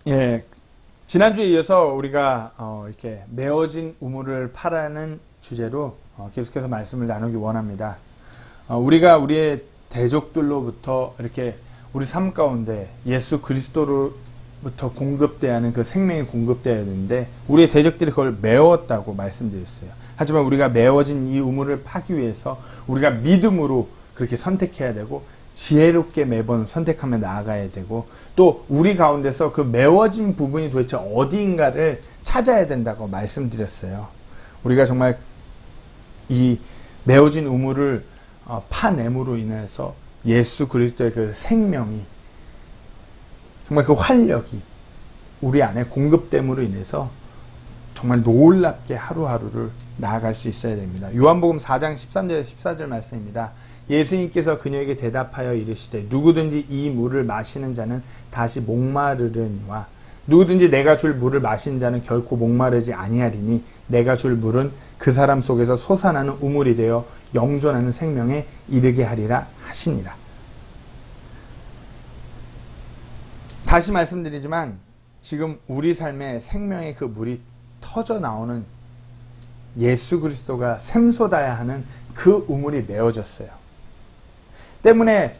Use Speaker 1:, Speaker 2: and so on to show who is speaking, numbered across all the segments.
Speaker 1: 예, 지난주에 이어서 우리가 이렇게 메어진 우물을 파라는 주제로 계속해서 말씀을 나누기 원합니다. 우리가 우리의 대적들로부터 이렇게 우리 삶 가운데 예수 그리스도로부터 공급돼야 하는 그 생명이 공급돼야 되는데 우리의 대적들이 그걸 메웠다고 말씀드렸어요. 하지만 우리가 메워진 이 우물을 파기 위해서 우리가 믿음으로 그렇게 선택해야 되고 지혜롭게 매번 선택하며 나아가야 되고 또 우리 가운데서 그 메워진 부분이 도대체 어디인가를 찾아야 된다고 말씀드렸어요. 우리가 정말 이 메워진 우물을 파냄으로 인해서 예수 그리스도의 그 생명이 정말 그 활력이 우리 안에 공급됨으로 인해서 정말 놀랍게 하루하루를 나아갈 수 있어야 됩니다. 요한복음 4장 13절 14절 말씀입니다. 예수님께서 그녀에게 대답하여 이르시되 누구든지 이 물을 마시는 자는 다시 목마르려니와 누구든지 내가 줄 물을 마시는 자는 결코 목마르지 아니하리니 내가 줄 물은 그 사람 속에서 솟아나는 우물이 되어 영존하는 생명에 이르게 하리라 하시니라. 다시 말씀드리지만 지금 우리 삶에 생명의 그 물이 터져 나오는 예수 그리스도가 샘솟아야 하는 그 우물이 메어졌어요. 때문에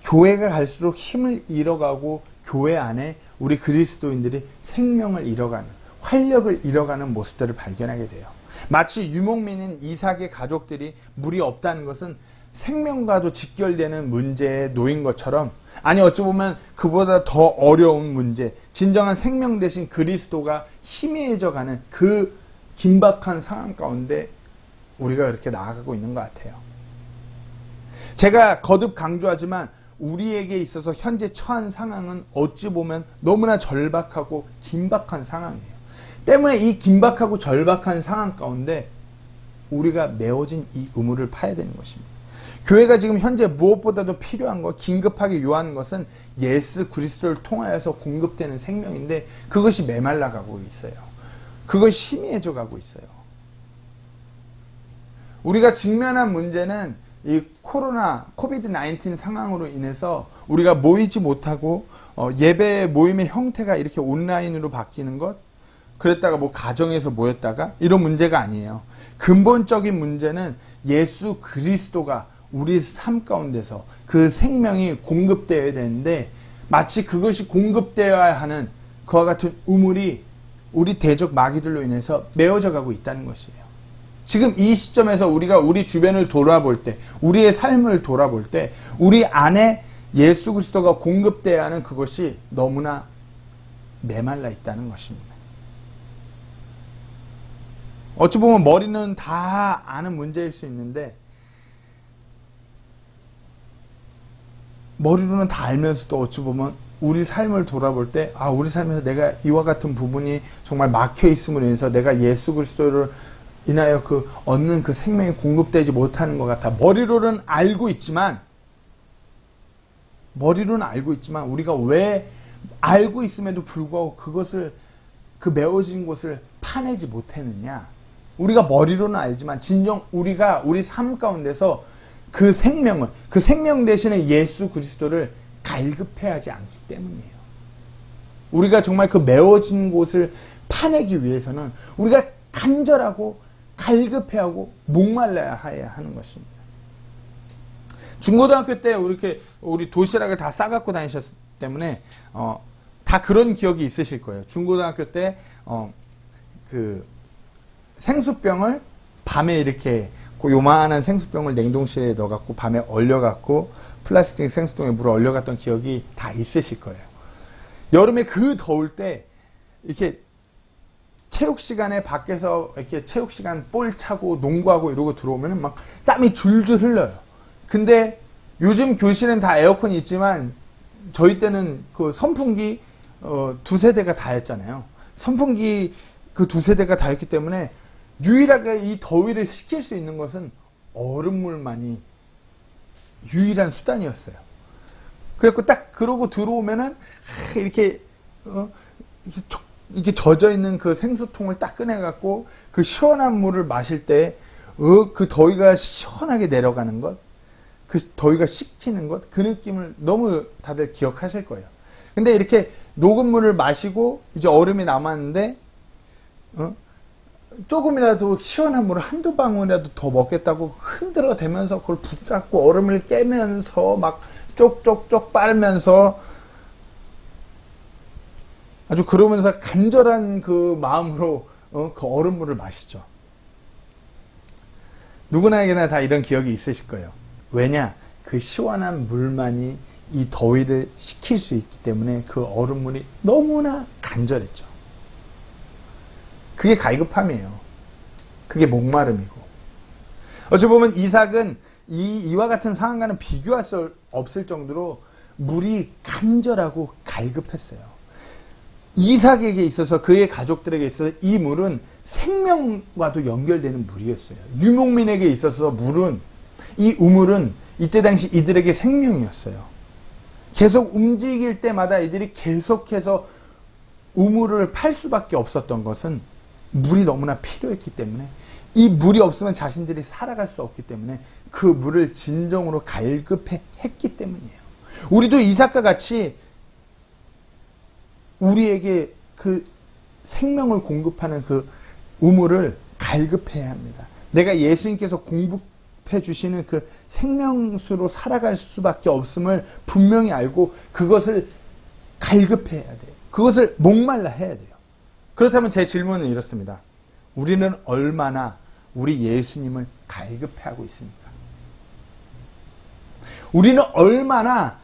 Speaker 1: 교회가 갈수록 힘을 잃어가고 교회 안에 우리 그리스도인들이 생명을 잃어가는, 활력을 잃어가는 모습들을 발견하게 돼요. 마치 유목민인 이삭의 가족들이 물이 없다는 것은 생명과도 직결되는 문제에 놓인 것처럼, 아니 어찌 보면 그보다 더 어려운 문제, 진정한 생명 대신 그리스도가 희미해져가는 그 긴박한 상황 가운데 우리가 그렇게 나아가고 있는 것 같아요. 제가 거듭 강조하지만 우리에게 있어서 현재 처한 상황은 어찌 보면 너무나 절박하고 긴박한 상황이에요. 때문에 이 긴박하고 절박한 상황 가운데 우리가 메워진 이 우물을 파야 되는 것입니다. 교회가 지금 현재 무엇보다도 필요한 것, 긴급하게 요하는 것은 예수 그리스도를 통하여서 공급되는 생명인데 그것이 메말라가고 있어요. 그것이 희미해져 가고 있어요. 우리가 직면한 문제는 이 코로나, 코비드-19 상황으로 인해서 우리가 모이지 못하고 예배 모임의 형태가 이렇게 온라인으로 바뀌는 것, 그랬다가 뭐 가정에서 모였다가 이런 문제가 아니에요. 근본적인 문제는 예수 그리스도가 우리 삶 가운데서 그 생명이 공급되어야 되는데 마치 그것이 공급되어야 하는 그와 같은 우물이 우리 대적 마귀들로 인해서 메어져 가고 있다는 것이에요. 지금 이 시점에서 우리가 우리 주변을 돌아볼 때, 우리의 삶을 돌아볼 때 우리 안에 예수 그리스도가 공급되어야 하는 그것이 너무나 메말라 있다는 것입니다. 어찌 보면 머리는 다 아는 문제일 수 있는데 머리로는 다 알면서도 어찌 보면 우리 삶을 돌아볼 때 우리 삶에서 내가 이와 같은 부분이 정말 막혀 있음으로 인해서 내가 예수 그리스도를 인하여 그 얻는 그 생명이 공급되지 못하는 것 같아. 머리로는 알고 있지만 우리가 왜 알고 있음에도 불구하고 그것을 그 메워진 곳을 파내지 못했느냐. 우리가 머리로는 알지만 진정 우리가 우리 삶 가운데서 그 생명을, 그 생명 대신에 예수 그리스도를 갈급해하지 않기 때문이에요. 우리가 정말 그 메워진 곳을 파내기 위해서는 우리가 간절하고 갈급해하고 목말라야 해야 하는 것입니다. 중고등학교 때 우리 도시락을 다 싸갖고 다니셨기 때문에 다 그런 기억이 있으실 거예요. 중고등학교 때 그 생수병을 밤에 이렇게 그 요만한 생수병을 냉동실에 넣어갖고 밤에 얼려갖고 플라스틱 생수통에 물을 얼려갔던 기억이 다 있으실 거예요. 여름에 그 더울 때 이렇게 체육 시간에 밖에서 이렇게 체육 시간 볼 차고 농구하고 이러고 들어오면 막 땀이 줄줄 흘러요. 근데 요즘 교실은 다 에어컨이 있지만 저희 때는 그 선풍기 두세 대가 다였잖아요. 선풍기 그 두세 대가 다였기 때문에 유일하게 이 더위를 식힐 수 있는 것은 얼음물만이 유일한 수단이었어요. 그래갖고 딱 그러고 들어오면은 이렇게 젖어 있는 그 생수통을 딱 꺼내갖고 그 시원한 물을 마실 때 그 더위가 시원하게 내려가는 것, 그 더위가 식히는 것, 그 느낌을 너무 다들 기억하실 거예요. 근데 이렇게 녹은 물을 마시고 이제 얼음이 남았는데 조금이라도 시원한 물을 한두 방울이라도 더 먹겠다고 흔들어 대면서 그걸 붙잡고 얼음을 깨면서 막 쪽쪽쪽 빨면서 아주 그러면서 간절한 그 마음으로 그 얼음물을 마시죠. 누구나에게나 다 이런 기억이 있으실 거예요. 왜냐? 그 시원한 물만이 이 더위를 식힐 수 있기 때문에 그 얼음물이 너무나 간절했죠. 그게 갈급함이에요. 그게 목마름이고. 어찌 보면 이삭은 이와 같은 상황과는 비교할 수 없을 정도로 물이 간절하고 갈급했어요. 이삭에게 있어서 그의 가족들에게 있어서 이 물은 생명과도 연결되는 물이었어요. 유목민에게 있어서 물은 이 우물은 이때 당시 이들에게 생명이었어요. 계속 움직일 때마다 이들이 계속해서 우물을 팔 수밖에 없었던 것은 물이 너무나 필요했기 때문에 이 물이 없으면 자신들이 살아갈 수 없기 때문에 그 물을 진정으로 갈급했기 때문이에요. 우리도 이삭과 같이 우리에게 그 생명을 공급하는 그 우물을 갈급해야 합니다. 내가 예수님께서 공급해 주시는 그 생명수로 살아갈 수밖에 없음을 분명히 알고 그것을 갈급해야 돼요. 그것을 목말라 해야 돼요. 그렇다면 제 질문은 이렇습니다. 우리는 얼마나 우리 예수님을 갈급해하고 있습니까? 우리는 얼마나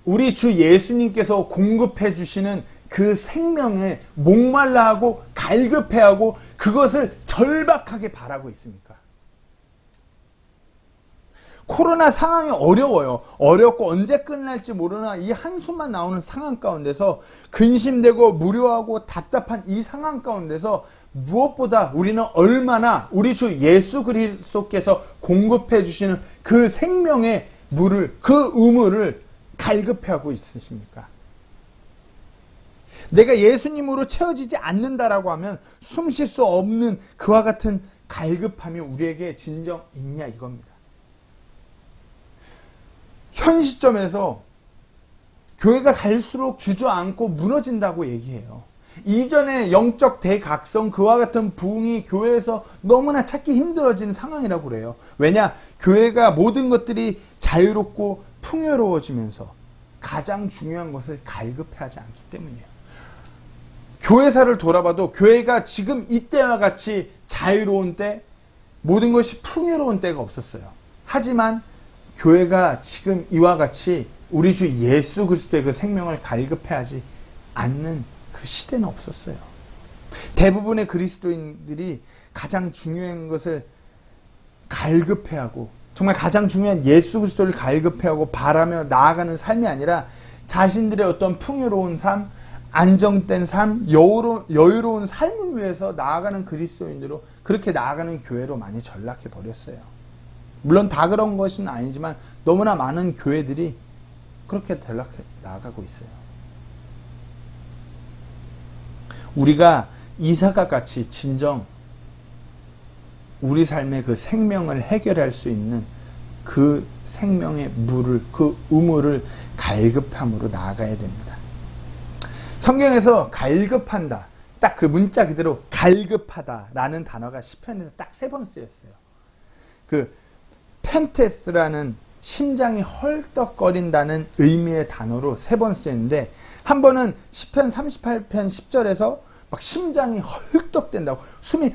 Speaker 1: 우리 주 예수님께서 공급해 주시는 그 생명에 목말라하고 갈급해하고 그것을 절박하게 바라고 있습니까? 코로나 상황이 어려워요. 어렵고 언제 끝날지 모르나 이 한숨만 나오는 상황 가운데서 근심되고 무료하고 답답한 이 상황 가운데서 무엇보다 우리는 얼마나 우리 주 예수 그리스도께서 공급해 주시는 그 생명의 물을, 그 우물을 갈급해하고 있으십니까? 내가 예수님으로 채워지지 않는다라고 하면 숨 쉴 수 없는 그와 같은 갈급함이 우리에게 진정 있냐 이겁니다. 현 시점에서 교회가 갈수록 주저앉고 무너진다고 얘기해요. 이전의 영적 대각성, 그와 같은 부흥이 교회에서 너무나 찾기 힘들어진 상황이라고 그래요. 왜냐? 교회가 모든 것들이 자유롭고 풍요로워지면서 가장 중요한 것을 갈급해하지 않기 때문이에요. 교회사를 돌아봐도 교회가 지금 이때와 같이 자유로운 때, 모든 것이 풍요로운 때가 없었어요. 하지만 교회가 지금 이와 같이 우리 주 예수 그리스도의 그 생명을 갈급해하지 않는 그 시대는 없었어요. 대부분의 그리스도인들이 가장 중요한 것을 갈급해하고 정말 가장 중요한 예수 그리스도를 갈급해하고 바라며 나아가는 삶이 아니라 자신들의 어떤 풍요로운 삶, 안정된 삶, 여유로운 삶을 위해서 나아가는 그리스도인으로 그렇게 나아가는 교회로 많이 전락해 버렸어요. 물론 다 그런 것은 아니지만 너무나 많은 교회들이 그렇게 전락해 나아가고 있어요. 우리가 이삭과 같이 진정 우리 삶의 그 생명을 해결할 수 있는 그 생명의 물을, 그 우물을 갈급함으로 나아가야 됩니다. 성경에서 갈급한다, 딱 그 문자 그대로 갈급하다라는 단어가 시편에서 딱 3번 쓰였어요. 그 펜테스라는 심장이 헐떡거린다는 의미의 단어로 3번 쓰였는데, 한 번은 시편 38편 10절에서 막 심장이 헐떡댄다고, 숨이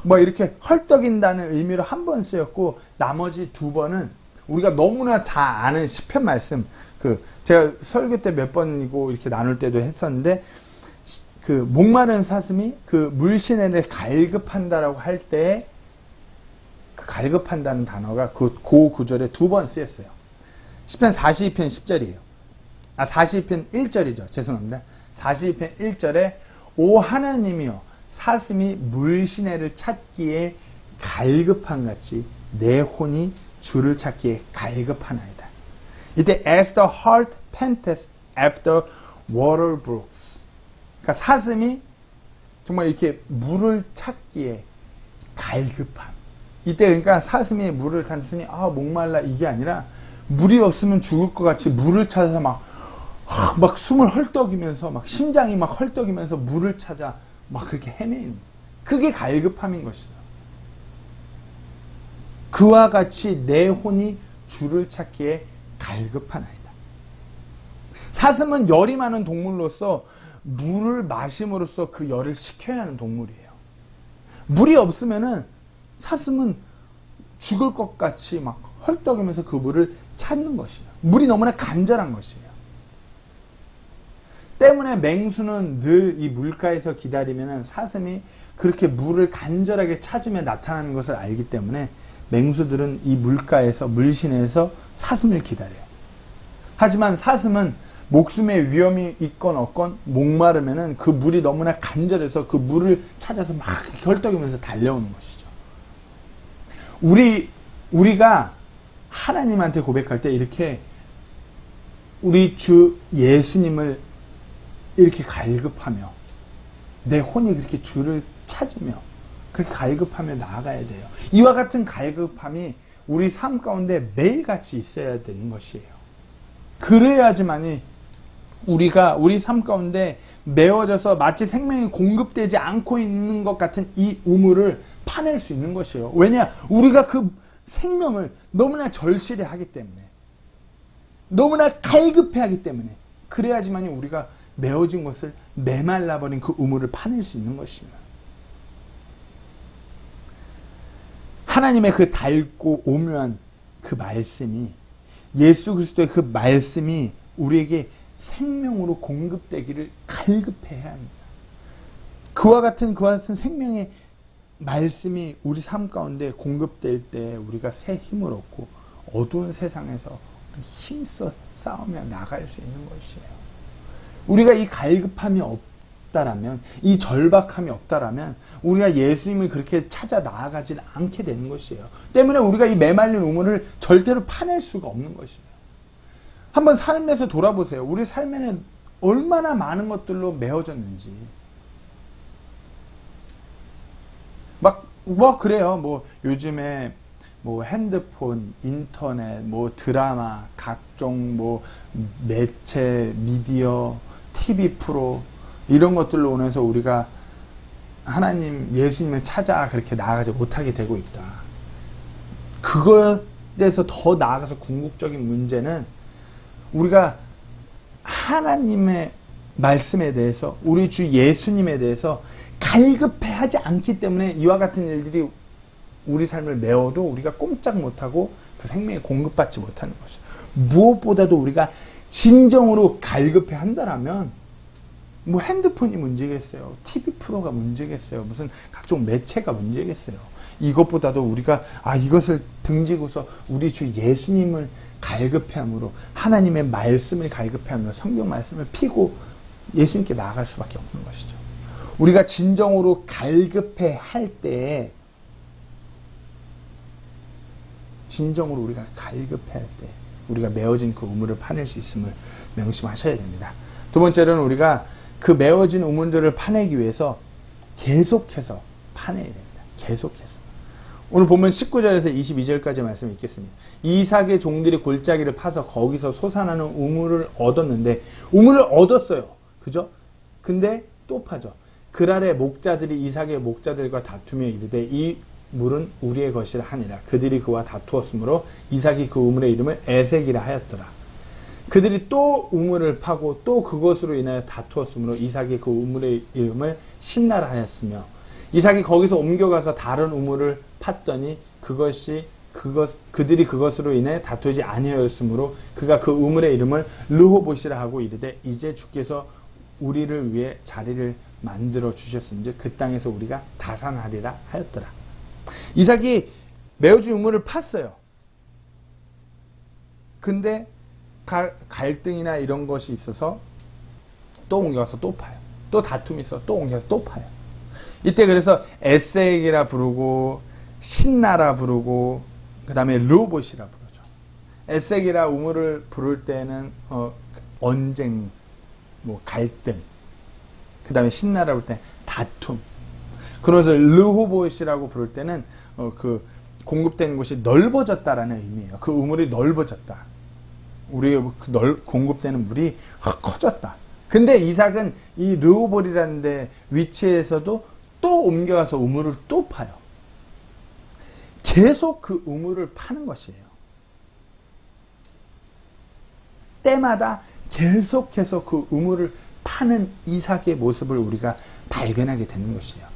Speaker 1: 막 이렇게 헐떡인다는 의미로 한 번 쓰였고, 나머지 2번은 우리가 너무나 잘 아는 시편 말씀, 제가 설교 때 몇 번이고 이렇게 나눌 때도 했었는데, 그 목마른 사슴이 그 물시내를 갈급한다라고 할 때 그 갈급한다는 단어가 그 구절에 2번 쓰였어요. 시편 42편 10절이에요. 42편 1절이죠. 죄송합니다. 42편 1절에 오 하나님이여 사슴이 물시내를 찾기에 갈급한 같이 내 혼이 주를 찾기에 갈급하나이다. 이때 as the heart panteth after water brooks. 그러니까 사슴이 정말 이렇게 물을 찾기에 갈급함. 이때 그러니까 사슴이 물을 단순히 목말라 이게 아니라 물이 없으면 죽을 것 같이 물을 찾아서 막 막 숨을 헐떡이면서 막 심장이 막 헐떡이면서 물을 찾아 막 그렇게 헤매는 거예요. 그게 갈급함인 것이죠. 그와 같이 내 혼이 주를 찾기에 갈급하나이다. 사슴은 열이 많은 동물로서 물을 마심으로써 그 열을 식혀야 하는 동물이에요. 물이 없으면은 사슴은 죽을 것 같이 막 헐떡이면서 그 물을 찾는 것이에요. 물이 너무나 간절한 것이에요. 때문에 맹수는 늘 이 물가에서 기다리면 사슴이 그렇게 물을 간절하게 찾으며 나타나는 것을 알기 때문에 맹수들은 이 물가에서 물시내에서 사슴을 기다려요. 하지만 사슴은 목숨의 위험이 있건 없건 목마르면은 그 물이 너무나 간절해서 그 물을 찾아서 막 헐떡이면서 달려오는 것이죠. 우리가 하나님한테 고백할 때 이렇게 우리 주 예수님을 이렇게 갈급하며 내 혼이 그렇게 주를 찾으며 그렇게 갈급하며 나아가야 돼요. 이와 같은 갈급함이 우리 삶 가운데 매일같이 있어야 되는 것이에요. 그래야지만이 우리가 우리 삶 가운데 메워져서 마치 생명이 공급되지 않고 있는 것 같은 이 우물을 파낼 수 있는 것이에요. 왜냐? 우리가 그 생명을 너무나 절실히 하기 때문에, 너무나 갈급해 하기 때문에, 그래야지만이 우리가 메워진 것을 메말라버린 그 우물을 파낼 수 있는 것이에요. 하나님의 그 달고 오묘한 그 말씀이, 예수 그리스도의 그 말씀이 우리에게 생명으로 공급되기를 갈급해야 합니다. 그와 같은 생명의 말씀이 우리 삶 가운데 공급될 때 우리가 새 힘을 얻고 어두운 세상에서 힘써 싸우며 나갈 수 있는 것이에요. 우리가 이 갈급함이 없다라면, 이 절박함이 없다라면 우리가 예수님을 그렇게 찾아 나아가지 않게 되는 것이에요. 때문에 우리가 이 메말린 우물을 절대로 파낼 수가 없는 것이에요. 한번 삶에서 돌아보세요. 우리 삶에는 얼마나 많은 것들로 메워졌는지. 그래요. 요즘에 핸드폰, 인터넷, 드라마, 각종 매체, 미디어, TV 프로, 이런 것들로 인해서 우리가 하나님, 예수님을 찾아 그렇게 나아가지 못하게 되고 있다. 그거에 대해서 더 나아가서 궁극적인 문제는 우리가 하나님의 말씀에 대해서, 우리 주 예수님에 대해서 갈급해하지 않기 때문에 이와 같은 일들이 우리 삶을 메워도 우리가 꼼짝 못하고 그 생명에 공급받지 못하는 것이죠. 무엇보다도 우리가 진정으로 갈급해 한다라면 핸드폰이 문제겠어요. TV 프로가 문제겠어요. 무슨 각종 매체가 문제겠어요. 이것보다도 우리가 이것을 등지고서 우리 주 예수님을 갈급해함으로, 하나님의 말씀을 갈급해하며 성경 말씀을 피고 예수님께 나아갈 수밖에 없는 것이죠. 우리가 진정으로 갈급해 할 때, 진정으로 우리가 갈급해 할 때 우리가 메워진 그 우물을 파낼 수 있음을 명심하셔야 됩니다. 두 번째로는 우리가 그 메워진 우물들을 파내기 위해서 계속해서 파내야 됩니다. 계속해서. 오늘 보면 19절에서 22절까지 말씀 읽겠습니다. 이삭의 종들이 골짜기를 파서 거기서 솟아나는 우물을 얻었는데, 우물을 얻었어요. 그죠? 근데 또 파죠. 그날에 목자들이 이삭의 목자들과 다투며 이르되 이 물은 우리의 것이라 하니라. 그들이 그와 다투었으므로 이삭이 그 우물의 이름을 에색이라 하였더라. 그들이 또 우물을 파고 또 그것으로 인하여 다투었으므로 이삭이 그 우물의 이름을 신나라 하였으며, 이삭이 거기서 옮겨가서 다른 우물을 팠더니 그들이 그것으로 인해 다투지 아니하였으므로 그가 그 우물의 이름을 르호봇이라 하고 이르되 이제 주께서 우리를 위해 자리를 만들어 주셨은즉 그 땅에서 우리가 다산하리라 하였더라. 이삭이 메워진 우물을 팠어요. 근데 갈등이나 이런 것이 있어서 또 옮겨가서 또 파요. 또 다툼이 있어 또 옮겨가서 또 파요. 이때 그래서 에색이라 부르고 신나라 부르고 그 다음에 르호봇이라 부르죠. 에색이라 우물을 부를 때는 언쟁, 갈등, 그 다음에 신나라 부를 때 다툼. 그래서 르호봇이라고 부를 때는 그 공급되는 곳이 넓어졌다라는 의미예요. 그 우물이 넓어졌다. 우리의 공급되는 물이 커졌다. 근데 이삭은 이 르호볼이라는 데 위치에서도 또 옮겨가서 우물을 또 파요. 계속 그 우물을 파는 것이에요. 때마다 계속해서 그 우물을 파는 이삭의 모습을 우리가 발견하게 되는 것이에요.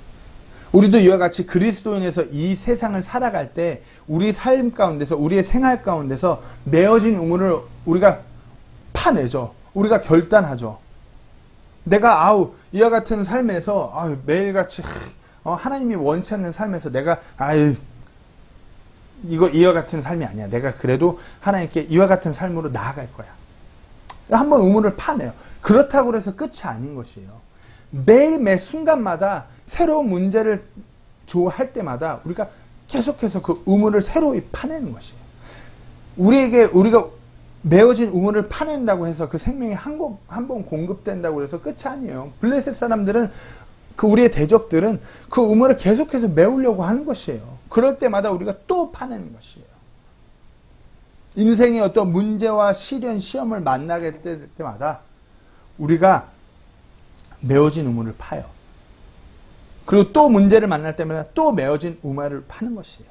Speaker 1: 우리도 이와 같이 그리스도인에서 이 세상을 살아갈 때 우리 삶 가운데서 우리의 생활 가운데서 메어진 우물을 우리가 파내죠. 우리가 결단하죠. 내가 이와 같은 삶에서 매일같이 하나님이 원치 않는 삶에서 내가 이와 같은 삶이 아니야. 내가 그래도 하나님께 이와 같은 삶으로 나아갈 거야. 한번 우물을 파내요. 그렇다고 해서 끝이 아닌 것이에요. 매일 매 순간마다 새로운 문제를 할 때마다 우리가 계속해서 그 우물을 새로이 파내는 것이에요. 우리가 메어진 우물을 파낸다고 해서 그 생명이 한 번 공급된다고 해서 끝이 아니에요. 블레셋 사람들은 우리의 대적들은 그 우물을 계속해서 메우려고 하는 것이에요. 그럴 때마다 우리가 또 파내는 것이에요. 인생의 어떤 문제와 시련, 시험을 만나게 될 때마다 우리가 메어진 우물을 파요. 그리고 또 문제를 만날 때마다 또 메어진 우물을 파는 것이에요.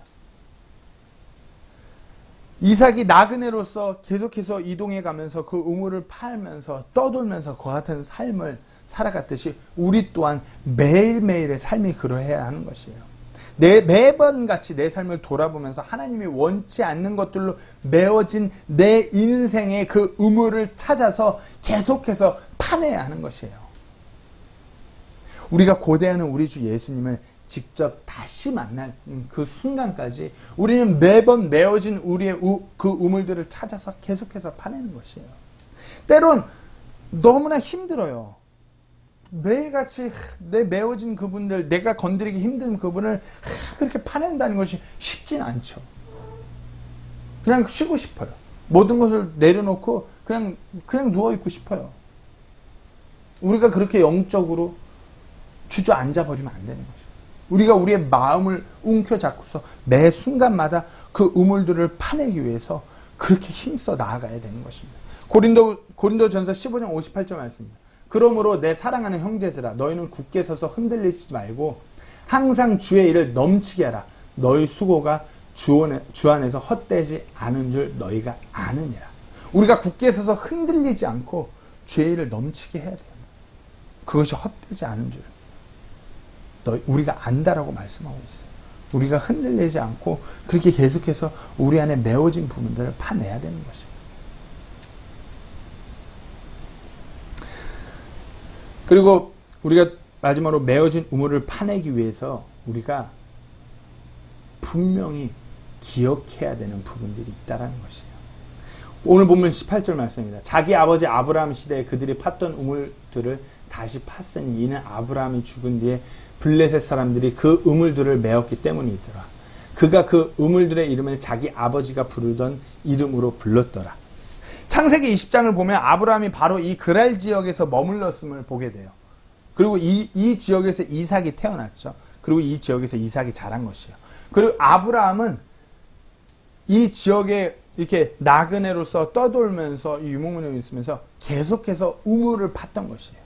Speaker 1: 이삭이 나그네로서 계속해서 이동해 가면서 그 우물을 팔면서 떠돌면서 그와 같은 삶을 살아갔듯이 우리 또한 매일매일의 삶이 그러해야 하는 것이에요. 매번 같이 내 삶을 돌아보면서 하나님이 원치 않는 것들로 메워진 내 인생의 그 우물을 찾아서 계속해서 파내야 하는 것이에요. 우리가 고대하는 우리 주 예수님을 직접 다시 만날 그 순간까지 우리는 매번 메어진 우리의 그 우물들을 찾아서 계속해서 파내는 것이에요. 때론 너무나 힘들어요. 매일같이 내 메어진 그분들, 내가 건드리기 힘든 그분을 그렇게 파낸다는 것이 쉽진 않죠. 그냥 쉬고 싶어요. 모든 것을 내려놓고 그냥 누워있고 싶어요. 우리가 그렇게 영적으로 주저앉아 버리면 안 되는 거죠. 우리가 우리의 마음을 움켜잡고서 매 순간마다 그 우물들을 파내기 위해서 그렇게 힘써 나아가야 되는 것입니다. 고린도전서 15장 58절 말씀입니다. 그러므로 내 사랑하는 형제들아 너희는 굳게 서서 흔들리지 말고 항상 주의 일을 넘치게 하라. 너희 수고가 주 안에서 헛되지 않은 줄 너희가 아느니라. 우리가 굳게 서서 흔들리지 않고 주의 일을 넘치게 해야 돼요. 그것이 헛되지 않은 줄 우리가 안다라고 말씀하고 있어요. 우리가 흔들리지 않고 그렇게 계속해서 우리 안에 메워진 부분들을 파내야 되는 것이에요. 그리고 우리가 마지막으로 메어진 우물을 파내기 위해서 우리가 분명히 기억해야 되는 부분들이 있다는 것이에요. 오늘 보면 18절 말씀입니다. 자기 아버지 아브라함 시대에 그들이 팠던 우물들을 다시 팠으니 이는 아브라함이 죽은 뒤에 블레셋 사람들이 그 우물들을 메었기 때문이더라. 그가 그 우물들의 이름을 자기 아버지가 부르던 이름으로 불렀더라. 창세기 20장을 보면 아브라함이 바로 이 그랄 지역에서 머물렀음을 보게 돼요. 그리고 이 지역에서 이삭이 태어났죠. 그리고 이 지역에서 이삭이 자란 것이에요. 그리고 아브라함은 이 지역에 이렇게 나그네로서 떠돌면서 유목민으로 있으면서 계속해서 우물을 팠던 것이에요.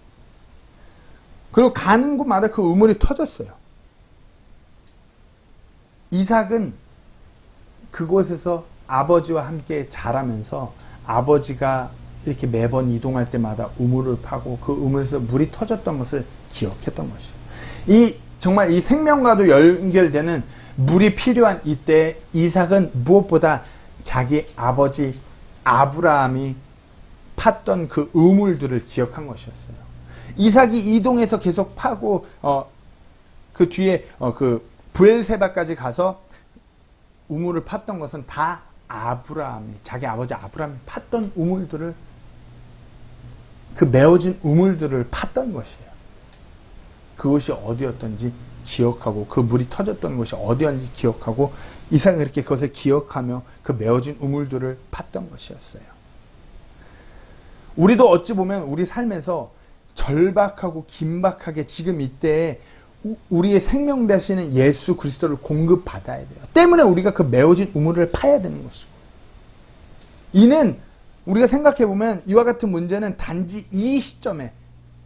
Speaker 1: 그리고 가는 곳마다 그 우물이 터졌어요. 이삭은 그곳에서 아버지와 함께 자라면서 아버지가 이렇게 매번 이동할 때마다 우물을 파고 그 우물에서 물이 터졌던 것을 기억했던 것이에요. 정말 이 생명과도 연결되는 물이 필요한 이때 이삭은 무엇보다 자기 아버지 아브라함이 팠던 그 우물들을 기억한 것이었어요. 이삭이 이동해서 계속 파고 그 뒤에 그 브엘세바까지 가서 우물을 팠던 것은 다 자기 아버지 아브라함이 팠던 우물들을 그 메어진 우물들을 팠던 것이에요. 그것이 어디였던지 기억하고 그 물이 터졌던 곳이 어디였는지 기억하고 이삭은 그렇게 그것을 기억하며 그 메어진 우물들을 팠던 것이었어요. 우리도 어찌 보면 우리 삶에서 절박하고 긴박하게 지금 이때에 우리의 생명 되시는 예수 그리스도를 공급받아야 돼요. 때문에 우리가 그 메어진 우물을 파야 되는 것이고 이는 우리가 생각해보면 이와 같은 문제는 단지 이 시점에,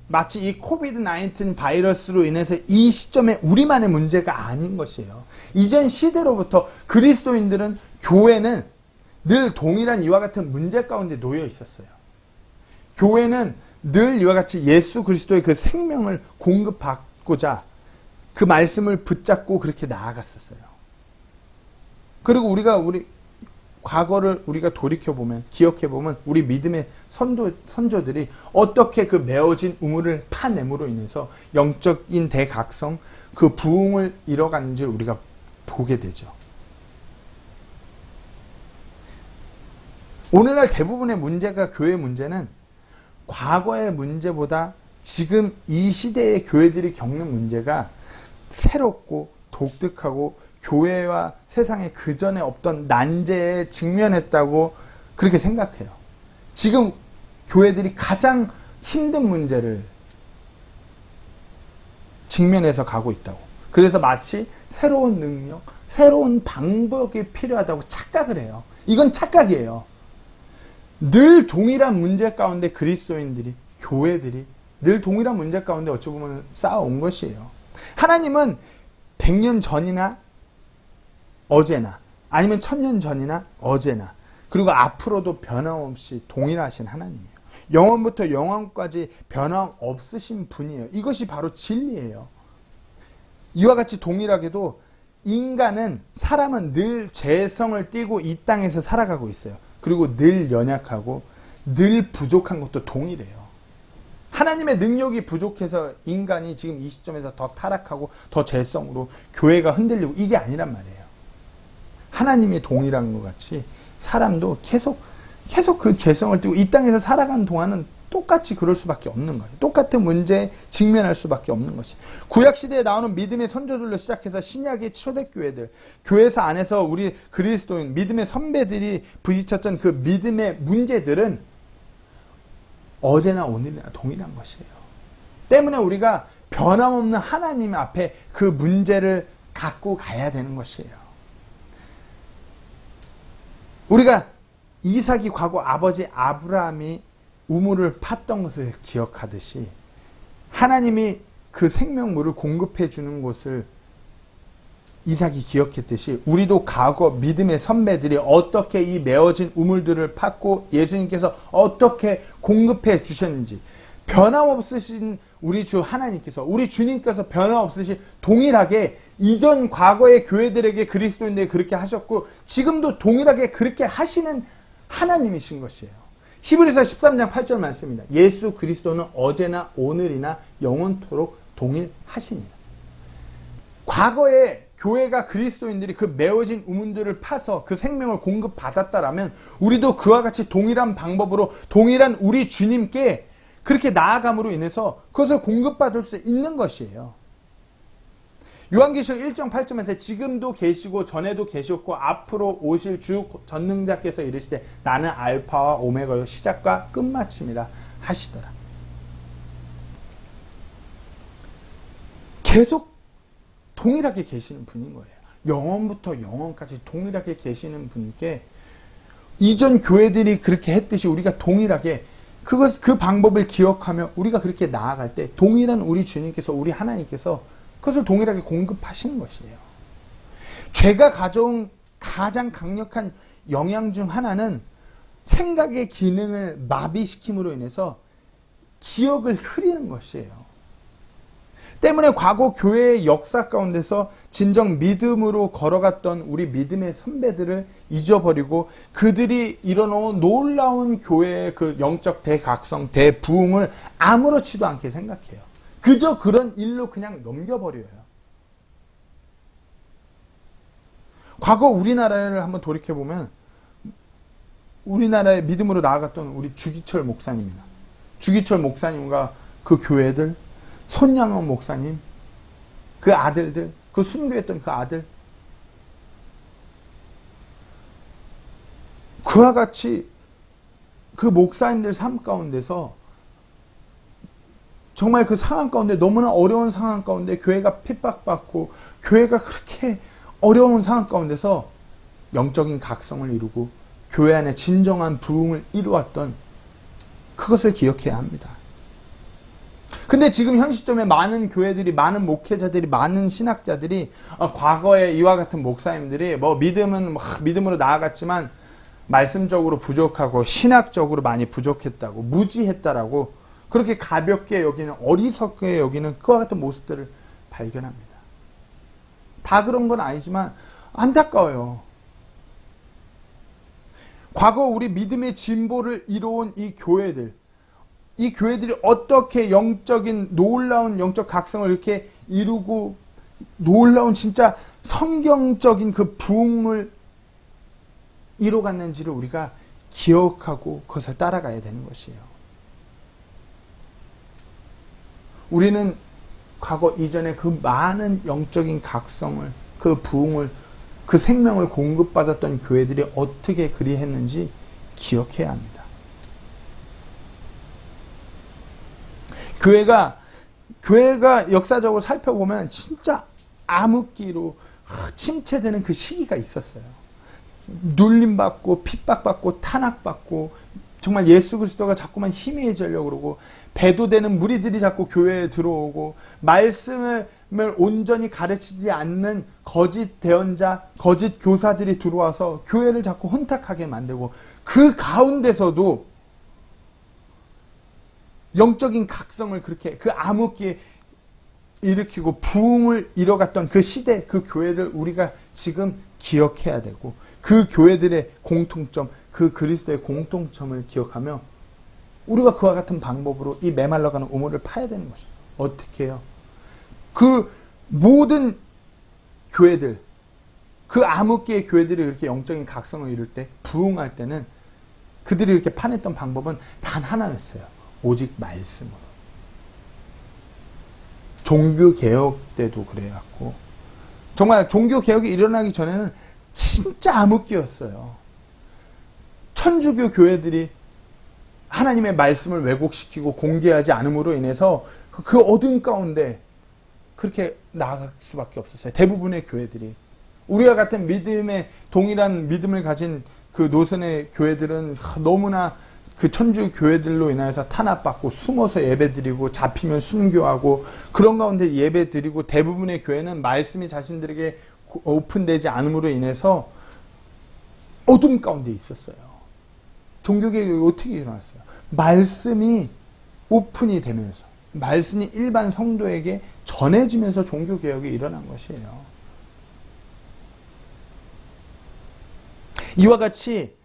Speaker 1: 마치 이 코비드-19 바이러스로 인해서 이 시점에 우리만의 문제가 아닌 것이에요. 이전 시대로부터 그리스도인들은, 교회는 늘 동일한 이와 같은 문제 가운데 놓여 있었어요. 교회는 늘 이와 같이 예수 그리스도의 그 생명을 공급받고자 그 말씀을 붙잡고 그렇게 나아갔었어요. 그리고 우리 과거를 우리가 돌이켜보면, 기억해보면 우리 믿음의 선조들이 어떻게 그 메어진 우물을 파냄으로 인해서 영적인 대각성, 그 부흥을 이뤄가는지 우리가 보게 되죠. 오늘날 대부분의 문제가, 교회 문제는 과거의 문제보다 지금 이 시대의 교회들이 겪는 문제가 새롭고 독특하고 교회와 세상에 그전에 없던 난제에 직면했다고 그렇게 생각해요. 지금 교회들이 가장 힘든 문제를 직면해서 가고 있다고. 그래서 마치 새로운 능력, 새로운 방법이 필요하다고 착각을 해요. 이건 착각이에요. 늘 동일한 문제 가운데 그리스도인들이, 교회들이 늘 동일한 문제 가운데 어찌 보면 쌓아온 것이에요. 하나님은 100년 전이나 어제나, 아니면 1000년 전이나 어제나, 그리고 앞으로도 변함없이 동일하신 하나님이에요. 영원부터 영원까지 변함없으신 분이에요. 이것이 바로 진리예요. 이와 같이 동일하게도 사람은 늘 죄성을 띠고 이 땅에서 살아가고 있어요. 그리고 늘 연약하고 늘 부족한 것도 동일해요. 하나님의 능력이 부족해서 인간이 지금 이 시점에서 더 타락하고 더 죄성으로 교회가 흔들리고, 이게 아니란 말이에요. 하나님이 동일한 것 같이 사람도 계속 그 죄성을 띠고 이 땅에서 살아가는 동안은 똑같이 그럴 수밖에 없는 거예요. 똑같은 문제에 직면할 수밖에 없는 것이. 구약시대에 나오는 믿음의 선조들로 시작해서 신약의 초대교회들, 교회사 안에서 우리 그리스도인, 믿음의 선배들이 부딪혔던 그 믿음의 문제들은 어제나 오늘이나 동일한 것이에요. 때문에 우리가 변함없는 하나님 앞에 그 문제를 갖고 가야 되는 것이에요. 우리가 이삭이 과거 아버지 아브라함이 우물을 팠던 것을 기억하듯이, 하나님이 그 생명물을 공급해 주는 곳을 이삭이 기억했듯이, 우리도 과거 믿음의 선배들이 어떻게 이 메어진 우물들을 팠고 예수님께서 어떻게 공급해 주셨는지, 변함없으신 우리 주 하나님께서, 우리 주님께서 변함없으신 동일하게 이전 과거의 교회들에게, 그리스도인들에게 그렇게 하셨고 지금도 동일하게 그렇게 하시는 하나님이신 것이에요. 히브리서 13장 8절 말씀입니다. 예수 그리스도는 어제나 오늘이나 영원토록 동일하시니라. 과거에 교회가, 그리스도인들이 그 메어진 우문들을 파서 그 생명을 공급받았다라면 우리도 그와 같이 동일한 방법으로 동일한 우리 주님께 그렇게 나아감으로 인해서 그것을 공급받을 수 있는 것이에요. 요한계시록 1장 8절에서 지금도 계시고 전에도 계셨고 앞으로 오실 주 전능자께서 이르시되 나는 알파와 오메가요 시작과 끝마침이라 하시더라. 계속 동일하게 계시는 분인 거예요. 영원부터 영원까지 동일하게 계시는 분께 이전 교회들이 그렇게 했듯이 우리가 동일하게 그 방법을 기억하며 우리가 그렇게 나아갈 때 동일한 우리 주님께서, 우리 하나님께서 그것을 동일하게 공급하시는 것이에요. 죄가 가져온 가장 강력한 영향 중 하나는 생각의 기능을 마비시킴으로 인해서 기억을 흐리는 것이에요. 때문에 과거 교회의 역사 가운데서 진정 믿음으로 걸어갔던 우리 믿음의 선배들을 잊어버리고 그들이 이뤄놓은 놀라운 교회의 그 영적 대각성, 대부흥을 아무렇지도 않게 생각해요. 그저 그런 일로 그냥 넘겨버려요. 과거 우리나라를 한번 돌이켜보면 우리나라의 믿음으로 나아갔던 우리 주기철 목사님이나 주기철 목사님과 그 교회들, 손양원 목사님, 그 아들들, 그 순교했던 그 아들, 그와 같이 그 목사님들 삶 가운데서 정말 그 상황 가운데, 너무나 어려운 상황 가운데 교회가 핍박받고 교회가 그렇게 어려운 상황 가운데서 영적인 각성을 이루고 교회 안에 진정한 부흥을 이루었던 그것을 기억해야 합니다. 근데 지금 현 시점에 많은 교회들이, 많은 목회자들이, 많은 신학자들이 과거에 이와 같은 목사님들이 믿음은 믿음으로 나아갔지만 말씀적으로 부족하고 신학적으로 많이 부족했다고, 무지했다라고 그렇게 가볍게 여기는, 어리석게 여기는 그와 같은 모습들을 발견합니다. 다 그런 건 아니지만 안타까워요. 과거 우리 믿음의 진보를 이뤄온 이 교회들이 어떻게 영적인 놀라운 영적 각성을 이렇게 이루고 놀라운 진짜 성경적인 그 부흥을 이뤄갔는지를 우리가 기억하고 그것을 따라가야 되는 것이에요. 우리는 과거 이전에 그 많은 영적인 각성을, 그 부흥을, 그 생명을 공급받았던 교회들이 어떻게 그리했는지 기억해야 합니다. 교회가 역사적으로 살펴보면 진짜 암흑기로 침체되는 그 시기가 있었어요. 눌림받고 핍박받고 탄압받고 정말 예수 그리스도가 자꾸만 희미해지려고 그러고 배도되는 무리들이 자꾸 교회에 들어오고 말씀을 온전히 가르치지 않는 거짓 대언자, 거짓 교사들이 들어와서 교회를 자꾸 혼탁하게 만들고 그 가운데서도 영적인 각성을 그렇게 그 암흑기에 일으키고 부흥을 이뤄갔던 그 시대, 그 교회를 우리가 지금 기억해야 되고 그 교회들의 공통점, 그 그리스도의 공통점을 기억하며 우리가 그와 같은 방법으로 이 메말라가는 우물을 파야 되는 것입니다. 어떻게 해요? 그 모든 교회들, 그 암흑기의 교회들이 이렇게 영적인 각성을 이룰 때, 부흥할 때는 그들이 이렇게 파냈던 방법은 단 하나였어요. 오직 말씀으로. 종교개혁 때도 그래갖고 정말 종교개혁이 일어나기 전에는 진짜 암흑기였어요. 천주교 교회들이 하나님의 말씀을 왜곡시키고 공개하지 않음으로 인해서 그 어두운 가운데 그렇게 나아갈 수밖에 없었어요. 대부분의 교회들이. 우리와 같은 믿음의 동일한 믿음을 가진 그 노선의 교회들은 너무나 그 천주 교회들로 인해서 탄압받고 숨어서 예배드리고 잡히면 순교하고 그런 가운데 예배드리고 대부분의 교회는 말씀이 자신들에게 오픈되지 않음으로 인해서 어둠 가운데 있었어요. 종교개혁이 어떻게 일어났어요? 말씀이 오픈이 되면서 말씀이 일반 성도에게 전해지면서 종교개혁이 일어난 것이에요. 이와 같이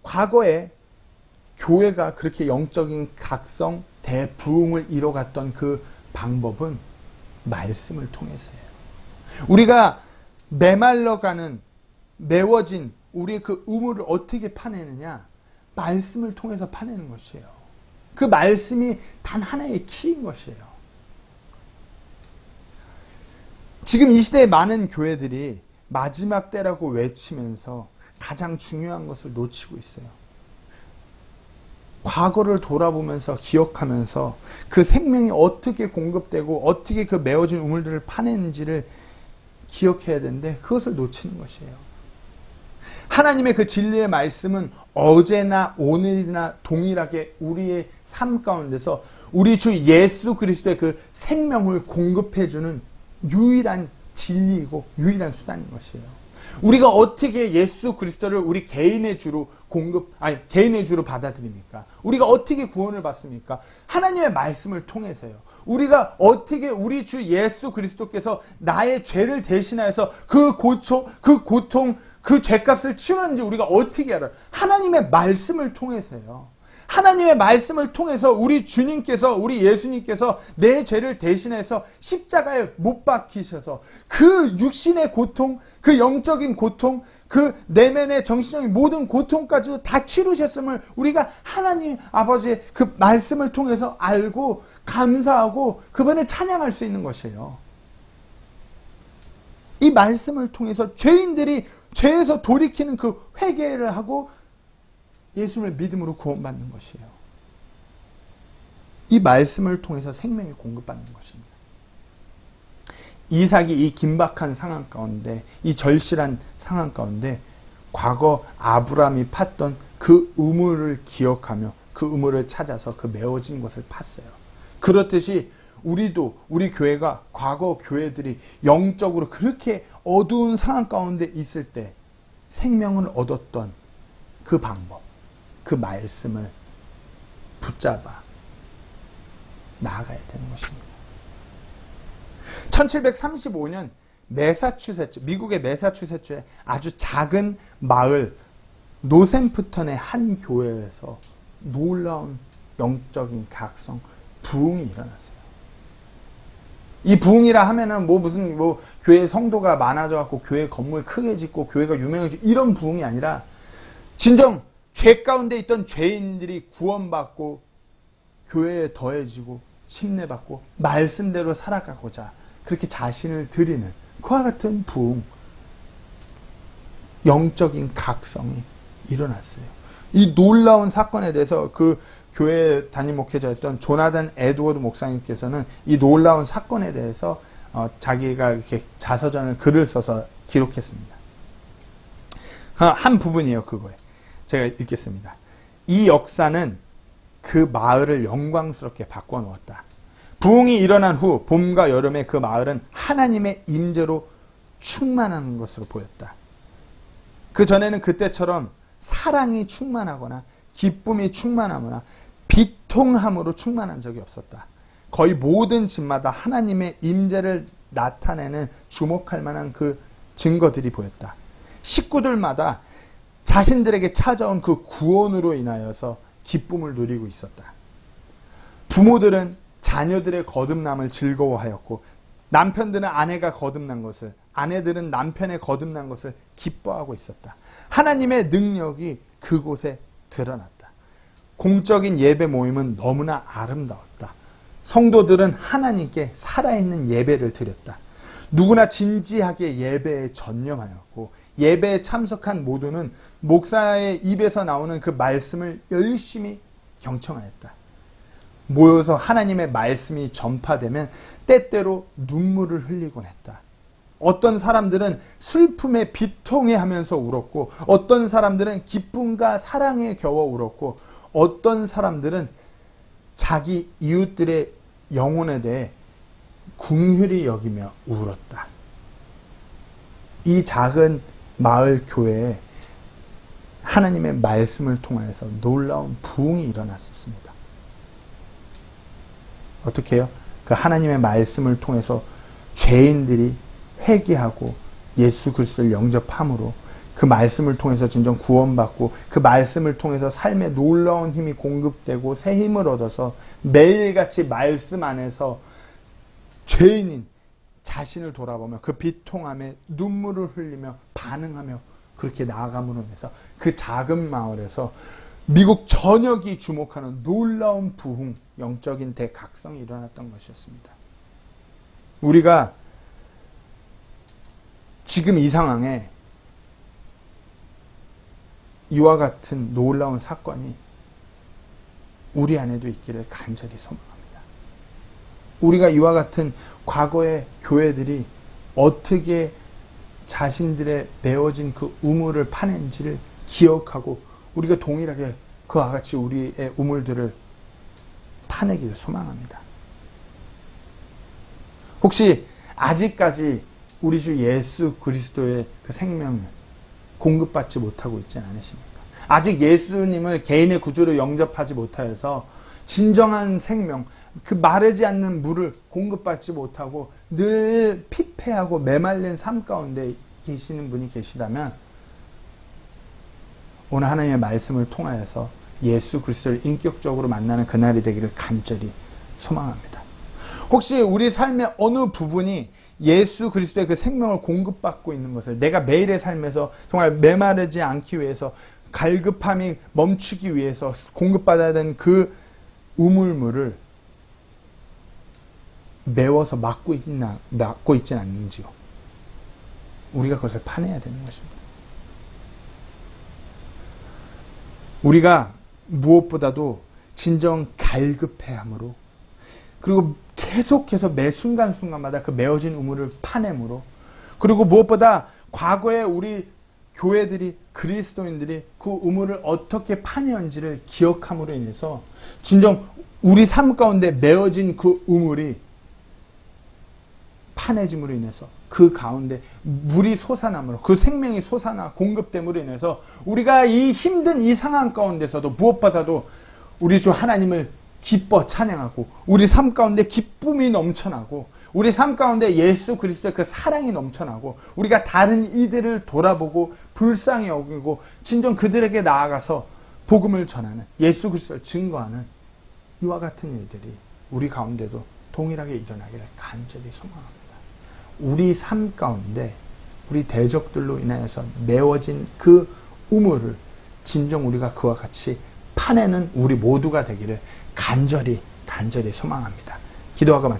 Speaker 1: 과거에 교회가 그렇게 영적인 각성, 대부흥을 이뤄갔던 그 방법은 말씀을 통해서예요. 우리가 메말라가는 메워진 우리의 그 우물을 어떻게 파내느냐? 말씀을 통해서 파내는 것이에요. 그 말씀이 단 하나의 키인 것이에요. 지금 이 시대의 많은 교회들이 마지막 때라고 외치면서 가장 중요한 것을 놓치고 있어요. 과거를 돌아보면서 기억하면서 그 생명이 어떻게 공급되고 어떻게 그 메워진 우물들을 파내는지를 기억해야 되는데 그것을 놓치는 것이에요. 하나님의 그 진리의 말씀은 어제나 오늘이나 동일하게 우리의 삶 가운데서 우리 주 예수 그리스도의 그 생명을 공급해주는 유일한 진리이고 유일한 수단인 것이에요. 우리가 어떻게 예수 그리스도를 우리 개인의 주로 개인의 주로 받아들입니까? 우리가 어떻게 구원을 받습니까? 하나님의 말씀을 통해서요. 우리가 어떻게 우리 주 예수 그리스도께서 나의 죄를 대신하여서 그 고통, 그 죄값을 치렀는지 우리가 어떻게 알아요? 하나님의 말씀을 통해서요. 하나님의 말씀을 통해서 우리 주님께서, 우리 예수님께서 내 죄를 대신해서 십자가에 못 박히셔서 그 육신의 고통, 그 영적인 고통, 그 내면의 정신적인 모든 고통까지도 다 치르셨음을 우리가 하나님 아버지의 그 말씀을 통해서 알고 감사하고 그분을 찬양할 수 있는 것이에요. 이 말씀을 통해서 죄인들이 죄에서 돌이키는 그 회개를 하고 예수님을 믿음으로 구원받는 것이에요. 이 말씀을 통해서 생명이 공급받는 것입니다. 이삭이 이 긴박한 상황 가운데, 이 절실한 상황 가운데 과거 아브라함이 팠던 그 우물을 기억하며 그 우물을 찾아서 그 메워진 곳을 팠어요. 그렇듯이 우리도, 우리 교회가, 과거 교회들이 영적으로 그렇게 어두운 상황 가운데 있을 때 생명을 얻었던 그 방법, 그 말씀을 붙잡아 나아가야 되는 것입니다. 1735년 미국의 매사추세츠의 아주 작은 마을 노샘프턴의 한 교회에서 놀라운 영적인 각성, 부흥이 일어났어요. 이 부흥이라 하면은 무슨 교회 성도가 많아져 갖고 교회 건물 크게 짓고 교회가 유명해지고 이런 부흥이 아니라 진정 죄 가운데 있던 죄인들이 구원받고 교회에 더해지고 침례받고 말씀대로 살아가고자 그렇게 자신을 드리는 그와 같은 부흥, 영적인 각성이 일어났어요. 이 놀라운 사건에 대해서 그 교회 담임 목회자였던 조나단 에드워드 목사님께서는 이 놀라운 사건에 대해서 자기가 이렇게 자서전을 글을 써서 기록했습니다. 한 부분이에요, 그거에. 제가 읽겠습니다. 이 역사는 그 마을을 영광스럽게 바꿔놓았다. 부흥이 일어난 후 봄과 여름에 그 마을은 하나님의 임재로 충만한 것으로 보였다. 그 전에는 그때처럼 사랑이 충만하거나 기쁨이 충만하거나 비통함으로 충만한 적이 없었다. 거의 모든 집마다 하나님의 임재를 나타내는 주목할 만한 그 증거들이 보였다. 식구들마다 자신들에게 찾아온 그 구원으로 인하여서 기쁨을 누리고 있었다. 부모들은 자녀들의 거듭남을 즐거워하였고 남편들은 아내가 거듭난 것을, 아내들은 남편의 거듭난 것을 기뻐하고 있었다. 하나님의 능력이 그곳에 드러났다. 공적인 예배 모임은 너무나 아름다웠다. 성도들은 하나님께 살아있는 예배를 드렸다. 누구나 진지하게 예배에 전념하였고 예배에 참석한 모두는 목사의 입에서 나오는 그 말씀을 열심히 경청하였다. 모여서 하나님의 말씀이 전파되면 때때로 눈물을 흘리곤 했다. 어떤 사람들은 슬픔에 비통해하면서 울었고 어떤 사람들은 기쁨과 사랑에 겨워 울었고 어떤 사람들은 자기 이웃들의 영혼에 대해 긍휼히 여기며 울었다. 이 작은 마을 교회에 하나님의 말씀을 통해서 놀라운 부흥이 일어났었습니다. 어떻게 해요? 그 하나님의 말씀을 통해서 죄인들이 회개하고 예수 그리스도를 영접함으로 그 말씀을 통해서 진정 구원받고 그 말씀을 통해서 삶에 놀라운 힘이 공급되고 새 힘을 얻어서 매일같이 말씀 안에서 죄인인 자신을 돌아보며 그 비통함에 눈물을 흘리며 반응하며 그렇게 나아감으로 인해서 그 작은 마을에서 미국 전역이 주목하는 놀라운 부흥, 영적인 대각성이 일어났던 것이었습니다. 우리가 지금 이 상황에 이와 같은 놀라운 사건이 우리 안에도 있기를 간절히 소망합니다. 우리가 이와 같은 과거의 교회들이 어떻게 자신들의 메워진 그 우물을 파낸지를 기억하고 우리가 동일하게 그와 같이 우리의 우물들을 파내기를 소망합니다. 혹시 아직까지 우리 주 예수 그리스도의 그 생명을 공급받지 못하고 있지 않으십니까? 아직 예수님을 개인의 구주로 영접하지 못하여서 진정한 생명, 그 마르지 않는 물을 공급받지 못하고 늘 피폐하고 메말린 삶 가운데 계시는 분이 계시다면 오늘 하나님의 말씀을 통하여서 예수 그리스도를 인격적으로 만나는 그날이 되기를 간절히 소망합니다. 혹시 우리 삶의 어느 부분이 예수 그리스도의 그 생명을 공급받고 있는 것을 내가 매일의 삶에서 정말 메마르지 않기 위해서 갈급함이 멈추기 위해서 공급받아야 되는 그 우물물을 메워서 막고 있지는 않는지요. 우리가 그것을 파내야 되는 것입니다. 우리가 무엇보다도 진정 갈급해함으로 그리고 계속해서 매 순간순간마다 그 메어진 우물을 파내므로 그리고 무엇보다 과거에 우리 교회들이, 그리스도인들이 그 우물을 어떻게 파내었는지를 기억함으로 인해서 진정 우리 삶 가운데 메어진 그 우물이 파내짐으로 인해서 그 가운데 물이 솟아남으로, 그 생명이 솟아나 공급됨으로 인해서 우리가 이 힘든 이 상황 가운데서도 무엇보다도 우리 주 하나님을 기뻐 찬양하고 우리 삶 가운데 기쁨이 넘쳐나고 우리 삶 가운데 예수 그리스도의 그 사랑이 넘쳐나고 우리가 다른 이들을 돌아보고 불쌍히 여기고 진정 그들에게 나아가서 복음을 전하는, 예수 그리스도를 증거하는 이와 같은 일들이 우리 가운데도 동일하게 일어나기를 간절히 소망합니다. 우리 삶 가운데 우리 대적들로 인하여서 메워진 그 우물을 진정 우리가 그와 같이 파내는 우리 모두가 되기를 간절히 소망합니다. 기도하고 마치겠습니다.